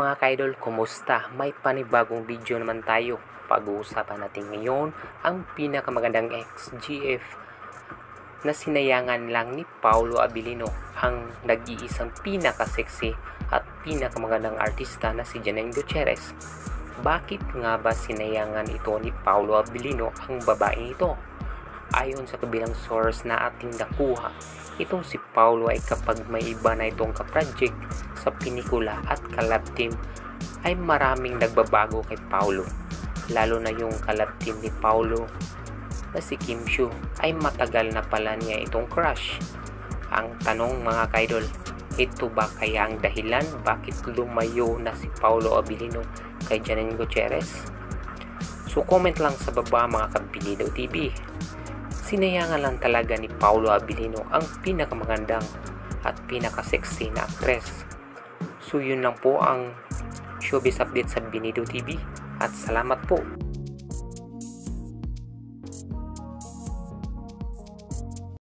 mga ka-idol, kumusta? May panibagong video naman tayo. Pag-uusapan natin ngayon ang pinakamagandang XGF na sinayangan lang ni Paolo Abilino, ang nag-iisang pinaka-sexy at pinakamagandang artista na si Janine Gutierrez. Bakit nga ba sinayangan ito ni Paolo Abilino ang babaeng ito? Ayon sa kabilang source na ating nakuha, itong si Paolo ay kapag may iba na itong ka-project sa pinikula at collab team ay maraming nagbabago kay Paolo. Lalo na yung collab team ni Paolo na si Kim Chiu ay matagal na pala niya itong crush. Ang tanong mga ka-idol, ito ba kaya ang dahilan bakit lumayo na si Paolo Abilino kay Janine Gutierrez? So comment lang sa baba mga Kabinidaw TV. Sinayangan lang talaga ni Paolo Abilino ang pinakamagandang at pinaka-sexy na actress. So yun lang po ang showbiz update sa Binidaw TV at salamat po.